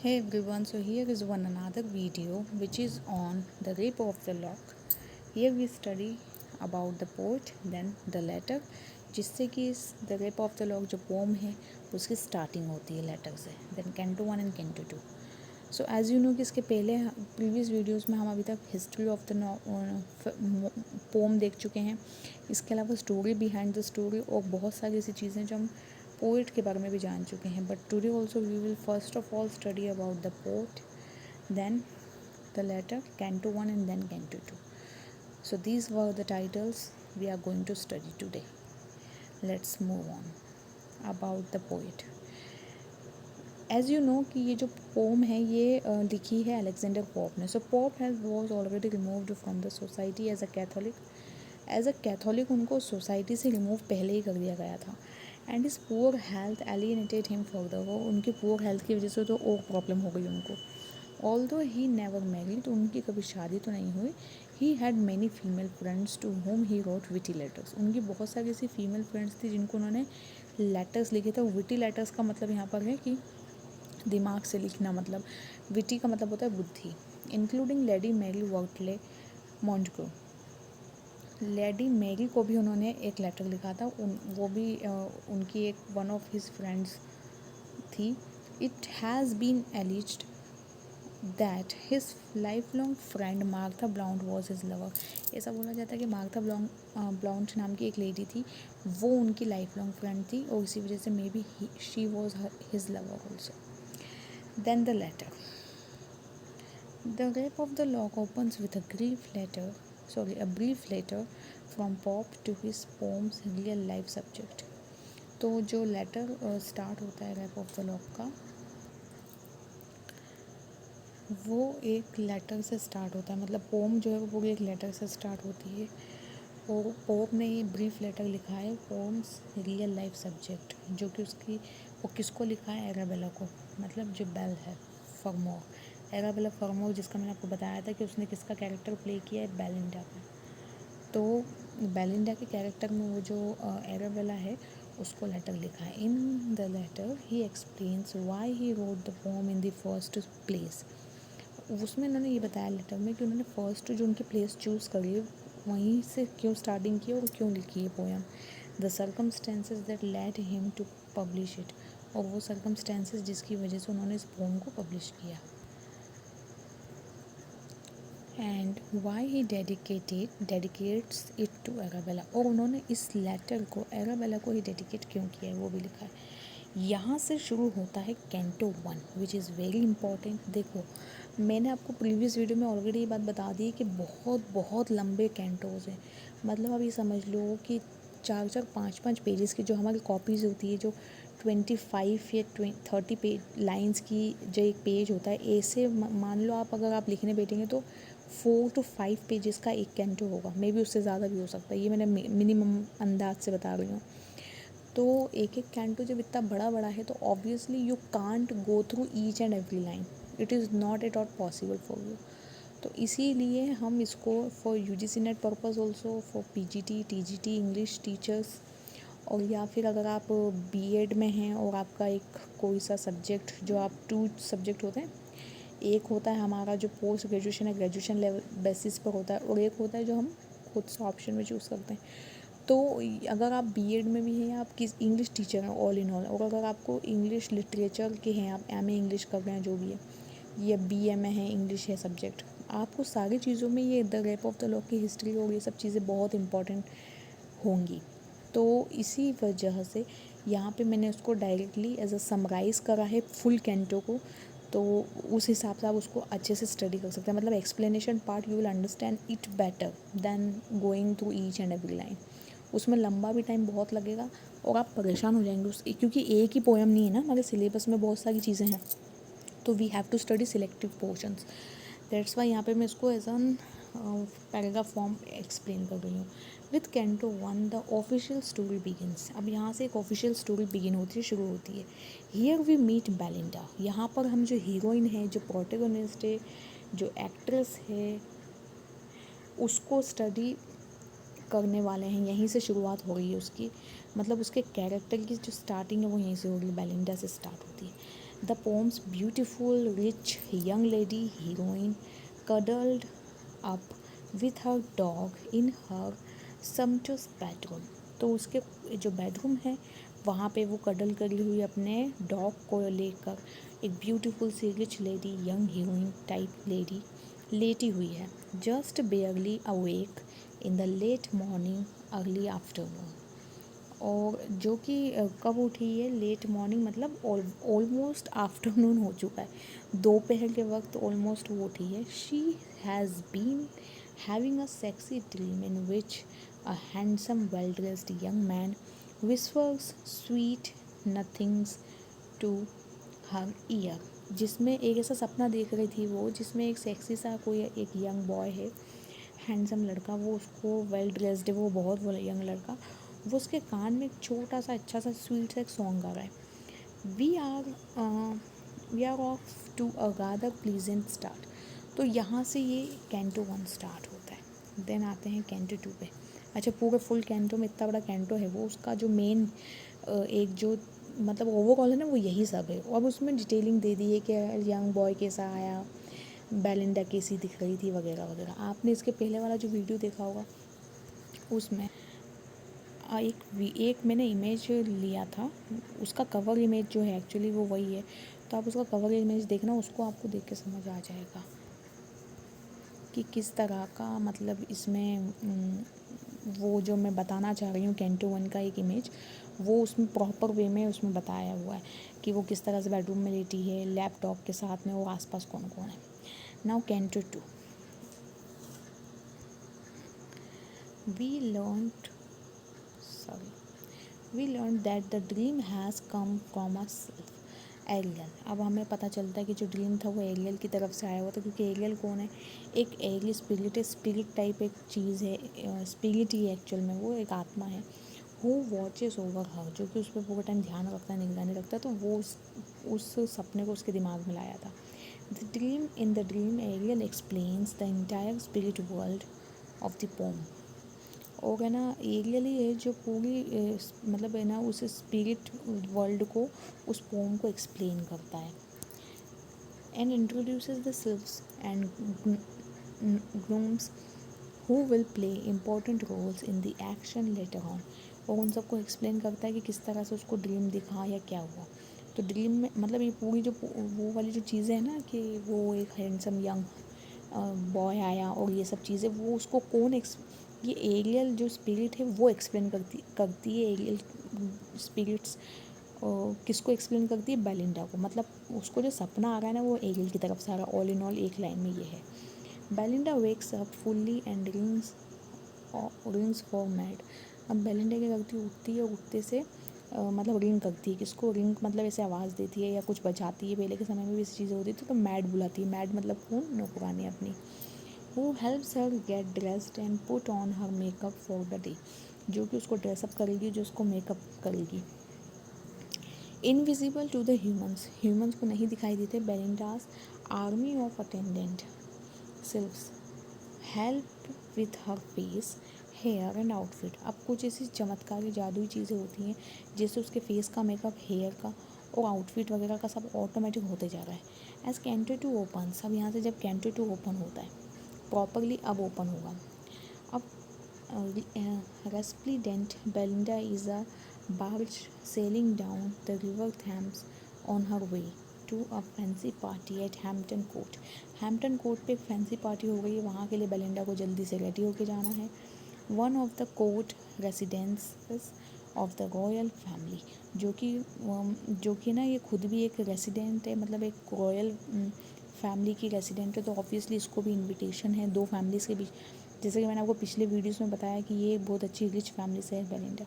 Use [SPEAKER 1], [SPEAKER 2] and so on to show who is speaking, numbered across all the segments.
[SPEAKER 1] Hey everyone, so here is one another video which is on the rape of the lock. Here we study about the poet, then the letter, जिससे कि इस the rape of the lock जो poem है उसकी starting होती है letter से, then canto 1 and canto 2. So as you know कि इसके पहले प्रीवियस वीडियोस में हम अभी तक हिस्ट्री ऑफ द पोम देख चुके हैं. इसके अलावा स्टोरी बिहाइंड द स्टोरी और बहुत सारी ऐसी चीज़ें जो हम पोइट के बारे में भी जान चुके हैं. But today also we will first of all study about the poet, then the letter, canto 1 and then canto 2. So these were the titles we are going to study today. Let's move on about the poet. As you know कि ये जो poem है ये लिखी है Alexander Pope ने. So Pope has was already removed from the society as a Catholic उनको society से रिमूव पहले ही कर दिया गया था. And his poor health alienated him further. वो उनकी पुअर हेल्थ की वजह से तो और प्रॉब्लम हो गई उनको. ऑल्दो ही नेवर मैरिड, उनकी कभी शादी तो नहीं हुई. He had many female friends to whom he wrote witty letters. उनकी बहुत सारी ऐसी फीमेल फ्रेंड्स थी जिनको उन्होंने लेटर्स लिखे थे. विटी लेटर्स का मतलब यहाँ पर है कि दिमाग से लिखना, मतलब विटी का मतलब होता है बुद्धि. Including lady Mary Wortley Montagu. Lady Mary को भी उन्होंने एक लेटर लिखा था. वो भी उनकी एक वन ऑफ हिज फ्रेंड्स थी. It has been alleged that his lifelong friend Martha Blount was his lover. ऐसा बोला जाता है कि मार्था ब्लाउंट नाम की एक लेडी थी, वो उनकी लाइफ लॉन्ग फ्रेंड थी और इसी वजह से maybe she was his lover also. Then the letter. The rape of the lock opens with a brief letter from Pope to his poem's real life subject. तो जो letter start होता है rape of the lock का, वो एक letter से start होता है. मतलब पोम जो है वो पूरी एक लेटर से स्टार्ट होती है. और पोप ने ये ब्रीफ लेटर लिखा है पोम्स रियल लाइफ सब्जेक्ट, जो कि उसकी वो किसको लिखा है, एराबेला को, मतलब जो बेल है फर्मोर. एराबेला फर्मोर जिसका मैंने आपको बताया था कि उसने किसका कैरेक्टर प्ले किया है, बेलिंडा का. तो बेलिंडा के कैरेक्टर में वो जो एराबेला है उसको लेटर लिखा है. In the letter he explains why he wrote the poem in the first place. उसमें उन्होंने ये बताया लेटर में कि उन्होंने फर्स्ट जो उनकी प्लेस चूज़ करी वहीं से क्यों स्टार्टिंग की और क्यों लिखी है poem. The circumstances that led him to publish it. और वो सर्कमस्टेंसेस जिसकी वजह से उन्होंने इस पोएम को पब्लिश किया. And why he dedicates it to Arabella. और उन्होंने इस लेटर को एराबेला को ही डेडिकेट क्यों किया है वो भी लिखा है. यहाँ से शुरू होता है canto 1 which is very important. देखो, मैंने आपको प्रीवियस वीडियो में ऑलरेडी ये बात बता दी कि बहुत बहुत लंबे कैंटोज़ हैं. मतलब अब ये समझ लो कि 4-4 5-5 पेजेस की जो हमारी कॉपीज़ होती है, जो 25 या 30 लाइन्स की जो एक पेज होता है, ऐसे मान लो आप अगर आप लिखने बैठेंगे तो 4 to 5 पेजेस का एक कैंटो होगा. मे बी उससे ज़्यादा भी हो सकता है, ये मैंने मिनिमम अंदाज से बता रही हूँ. तो एक एक कैंटो जब इतना बड़ा बड़ा है तो obviously you can't go through each and every line. It is not at all possible for you. तो इसीलिए हम इसको for UGC net purpose also, for PGT TGT English teachers, और या फिर अगर आप बीएड में हैं और आपका एक कोई सा सब्जेक्ट, जो आप 2 सब्जेक्ट होते हैं, एक होता है हमारा जो पोस्ट ग्रेजुएशन है, ग्रेजुएशन लेवल बेसिस पर होता है, और एक होता है जो हम खुद से ऑप्शन में चूज़ करते हैं. तो अगर आप बीएड में भी हैं, आप किस इंग्लिश टीचर हैं ऑल इन ऑल, और अगर आपको इंग्लिश लिटरेचर के हैं, आप एमए इंग्लिश कर रहे हैं जो भी है, या बीएमए है इंग्लिश है सब्जेक्ट, आपको सारी चीज़ों में ये the rape of the lock की हिस्ट्री और ये सब चीज़ें बहुत इंपॉर्टेंट होंगी. तो इसी वजह से यहाँ पे मैंने उसको डायरेक्टली एज अ समराइज़ करा है फुल कैंटो को. तो उस हिसाब से आप उसको अच्छे से स्टडी कर सकते हैं. मतलब explanation part you will understand it better than going through each and every line. उसमें लंबा भी टाइम बहुत लगेगा और आप परेशान हो जाएंगे उस, क्योंकि एक ही पोएम नहीं है ना, हमारे सिलेबस में बहुत सारी चीज़ें हैं. तो we have to study selective portions. That's why यहाँ पे मैं इसको as an paragraph form explain कर रही हूँ. With canto 1 the official story begins. अब यहाँ से एक ऑफिशियल स्टोरी बिगिन होती है, शुरू होती है. Here we meet Belinda. यहाँ पर हम जो हीरोइन है, जो प्रोटेगोनिस्ट है, जो एक्ट्रेस है, उसको स्टडी करने वाले हैं. यहीं से शुरुआत हो रही है उसकी. मतलब उसके कैरेक्टर की जो स्टार्टिंग है वो यहीं से हो रही है, बेलिंडा से स्टार्ट होती है. The poem's beautiful, rich young lady heroine cuddled up with her dog in her sumptuous bedroom. तो उसके जो बेडरूम है वहाँ पे वो कडल करी हुई अपने डॉग को लेकर एक ब्यूटीफुल सी rich lady, young heroine type lady लेटी हुई है. Just barely awake in the late morning early afternoon. और जो कि कब उठी है, लेट मॉर्निंग मतलब ऑलमोस्ट आफ्टरनून हो चुका है, दोपहर के वक्त ऑलमोस्ट वो उठी है. She has been having a sexy dream in which a handsome well dressed young man whispers sweet nothings to her ear. जिसमें एक ऐसा सपना देख रही थी वो, जिसमें एक सेक्सी सा कोई एक यंग बॉय है, हैंडसम लड़का, वो उसको वेल ड्रेस्ड है, वो बहुत वो यंग लड़का, वो उसके कान में एक छोटा सा अच्छा सा स्वीट सा एक सॉन्ग गा रहा है. We are off to a rather pleasant start. तो यहाँ से ये कैंटो 1 स्टार्ट होता है. देन आते हैं कैंटो 2 पे. अच्छा, पूरे फुल कैंटो में इतना बड़ा कैंटो है वो, उसका जो मेन एक जो मतलब ओवरऑल है ना, वो यही सब है. अब उसमें डिटेलिंग दे दी है कि यंग बॉय कैसा आया, बेलिंडा कैसी दिख रही थी, वगैरह वगैरह. आपने इसके पहले वाला जो वीडियो देखा होगा उसमें एक मैंने इमेज लिया था, उसका कवर इमेज जो है एक्चुअली वो वही है. तो आप उसका कवर इमेज देखना, उसको आपको देख के समझ आ जाएगा कि किस तरह का मतलब इसमें वो जो मैं बताना चाह रही हूँ कैंटो 1 का एक इमेज, वो उसमें प्रॉपर वे में उसमें बताया हुआ है कि वो किस तरह से बेडरूम में लेटी है लैपटॉप के साथ में, वो आसपास कौन कौन है. Now canto 2. We learn we learned that the dream has come from us Ariel. अब हमें पता चलता है कि जो ड्रीम था वो एरियल की तरफ से आया हुआ था, क्योंकि एरियल कौन है, एक एरियल स्पिरिट है, स्पिरिट टाइप एक चीज़ है, स्पिरिट ही एक्चुअल में वो एक आत्मा है. हु वॉचेस ओवर हर, जो कि उस पर पूरा टाइम ध्यान रखता है, निगरानी रखता है. तो वो उस सपने को उसके दिमाग में लाया था. The dream Ariel explains the entire spirit world of the poem. और है ना, एरियल ही है जो पूरी मतलब है ना उस स्पिरिट वर्ल्ड को, उस पोम को एक्सप्लेन करता है. And introduces the sylphs and grooms who will play important roles in the action later on. और उन सबको एक्सप्लेन करता है कि किस तरह से उसको ड्रीम दिखा या क्या हुआ. तो ड्रीम में मतलब ये पूरी जो वो वाली जो चीज़ें हैं ना, कि वो एक हैंडसम यंग बॉय आया और ये सब चीज़ें, वो उसको ये एरियल जो स्पिरिट है वो एक्सप्लेन करती है. एरियल स्पिरिट्स किसको एक्सप्लेन करती है, बेलिंडा को. मतलब उसको जो सपना आ रहा है ना, वो एरियल की तरफ से आ रहा है. ऑल इन ऑल एक लाइन में ये है. Belinda wakes up fully and rings for mad. अब बेलिंडा क्या करती है, उठती है, उठते से मतलब रिंग करती है. किसको रिंग मतलब ऐसे आवाज़ देती है या कुछ बजाती है. पहले के समय में भी ऐसी चीज़ें होती थी, तो मैड बुलाती है. मैड मतलब कौन, नौकरानी अपनी. Who helps her get dressed and put on her makeup for the day. जो कि उसको ड्रेसअप करेगी, जो उसको मेकअप करेगी. इनविजिबल टू द ह्यूमन्स को नहीं दिखाई देते. Belinda's army of attendant sylphs help with her face hair and outfit. अब कुछ ऐसी चमत्कारी जादुई चीज़ें होती हैं, जैसे उसके फेस का मेकअप, हेयर का और आउटफिट वगैरह का सब ऑटोमेटिक होते जा रहा है. As canto 2 open. अब यहाँ से जब कैंटो 2 ओपन होता है प्रॉपरली, अब ओपन होगा. अब resplendent Belinda is a barge sailing down the river Thames on her way to a fancy party at Hampton Court. Hampton court पे एक फैंसी पार्टी हो गई है, वहाँ के लिए बेलिंडा को जल्दी से रेडी होके जाना है. One of the court residences of the royal family. जो कि ना ये खुद भी एक रेसिडेंट है, मतलब एक रॉयल फैमिली की रेसिडेंट है. तो ऑब्वियसली इसको भी इनविटेशन है दो फैमिलीज़ के बीच. जैसे कि मैंने आपको पिछले वीडियोस में बताया कि ये बहुत अच्छी रिच फैमिली से है बेलिंडा,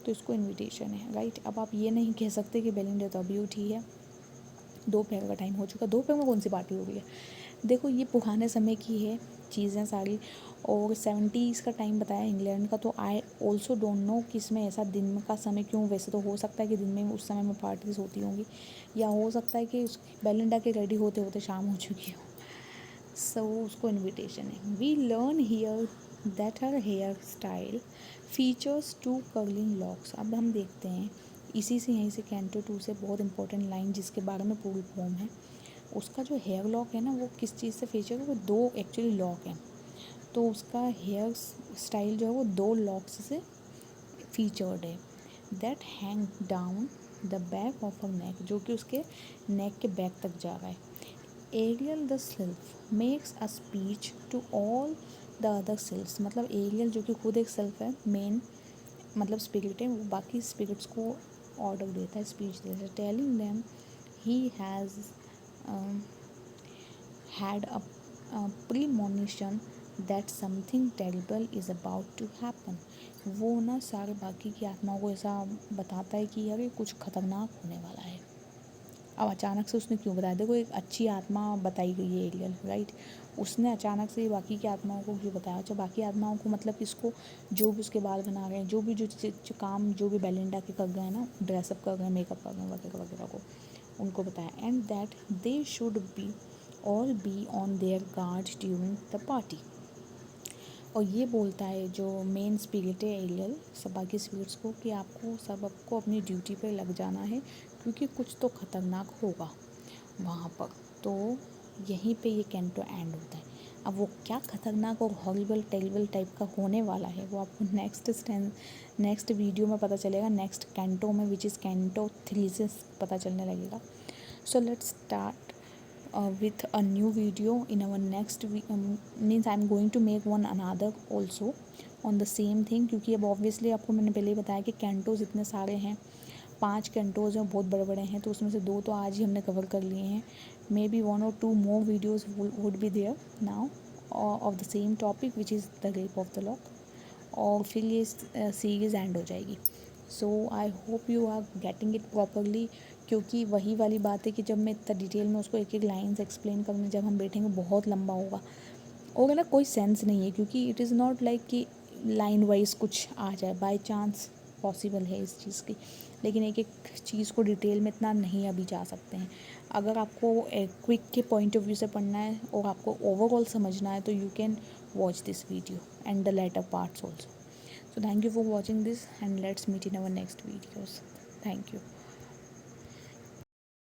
[SPEAKER 1] तो इसको इनविटेशन है, राइट. अब आप ये नहीं कह सकते कि बेलिंडा तो अभी उठी है, दोपहर का टाइम हो चुका. दोपहर में कौन सी पार्टी हो रही है. देखो, ये पुराने समय की है चीज़ें सारी, और 70s का टाइम बताया इंग्लैंड का. तो आई ऑल्सो डोंट नो कि इसमें ऐसा दिन का समय क्यों. वैसे तो हो सकता है कि दिन में उस समय में पार्टीज होती होंगी, या हो सकता है कि बेलिंडा के रेडी होते होते शाम हो चुकी हो. सो उसको इनविटेशन है. We learn here that her hairstyle features 2 curling locks. अब हम देखते हैं इसी से यहीं से कैंटो 2 से बहुत इंपॉर्टेंट लाइन जिसके बारे में पूरी पोम है, उसका जो हेयर लॉक है ना वो किस चीज़ से फीचर है, वो 2 एक्चुअली लॉक हैं। तो उसका हेयर स्टाइल जो है वो 2 लॉक्स से फीचर्ड है, that hang down the back of a neck, जो कि उसके नेक के बैक तक जा रहा है। Ariel the sylph makes a speech to all the other sylphs, मतलब एरियल जो कि खुद एक सेल्फ है, मेन मतलब स्पिरिट है, वो बाकी स्पिरिट्स को ऑर्डर देता है, स्पीच देता है, telling them he has had a premonition that something terrible is about to happen। वो ना सारे बाकी की आत्माओं को ऐसा बताता है कि यार ये कुछ खतरनाक होने वाला है। अब अचानक से उसने क्यों बताया, देखो एक अच्छी आत्मा बताई गई है एरियल, राइट, उसने अचानक से बाकी की आत्माओं को क्यों बताया। अच्छा, बाकी आत्माओं को मतलब किसको, जो भी उसके बाल बना रहे हैं, जो भी जो काम जो भी बेलिंडा के कर गए हैं ना, ड्रेसअप कर गए हैं, मेकअप कर गए हैं वगैरह वगैरह को, उनको बताया। And that they should be all be on their guard during the party. और ये बोलता है जो मेन स्पिरिट है एरियल सब बाकी स्पिरिट्स को कि आपको सबको अपनी ड्यूटी पे लग जाना है, क्योंकि कुछ तो ख़तरनाक होगा वहाँ पर। तो यहीं पे ये कैंटो एंड होता है। अब वो क्या खतरनाक और हॉरिबल टेरिबल टाइप का होने वाला है वो आपको नेक्स्ट वीडियो में पता चलेगा, नेक्स्ट कैंटो में, विच इज़ कैंटो 3 से पता चलने लगेगा। So let's start with a new video in our next means I'm going to make one another also on the same thing, क्योंकि अब ऑब्वियसली आपको मैंने पहले ही बताया कि कैंटोज़ इतने सारे हैं, 5 कैंटोज़ हैं, बहुत बड़े बड़े हैं, तो उसमें से 2 तो आज ही हमने कवर कर लिए हैं। May be 1 or 2 more videos would be there now of the same topic which is the rape of the lock, और फिर ये सीरीज़ एंड हो जाएगी। So I hope you are getting it properly, क्योंकि वही वाली बात है कि जब मैं इतना डिटेल में उसको एक एक लाइन से एक्सप्लेन करने जब हम बैठेंगे बहुत लंबा होगा और ना कोई सेंस नहीं है, क्योंकि इट इज़ नॉट लाइक कि लाइन वाइज कुछ आ जाए, बाय चांस पॉसिबल है इस चीज़ की, लेकिन एक एक चीज़ को डिटेल में इतना नहीं अभी जा सकते हैं। अगर आपको क्विक के पॉइंट ऑफ व्यू से पढ़ना है और आपको ओवरऑल समझना है तो you can watch this video and the letter parts also. So thank you for watching this and let's meet in our next videos. Thank you.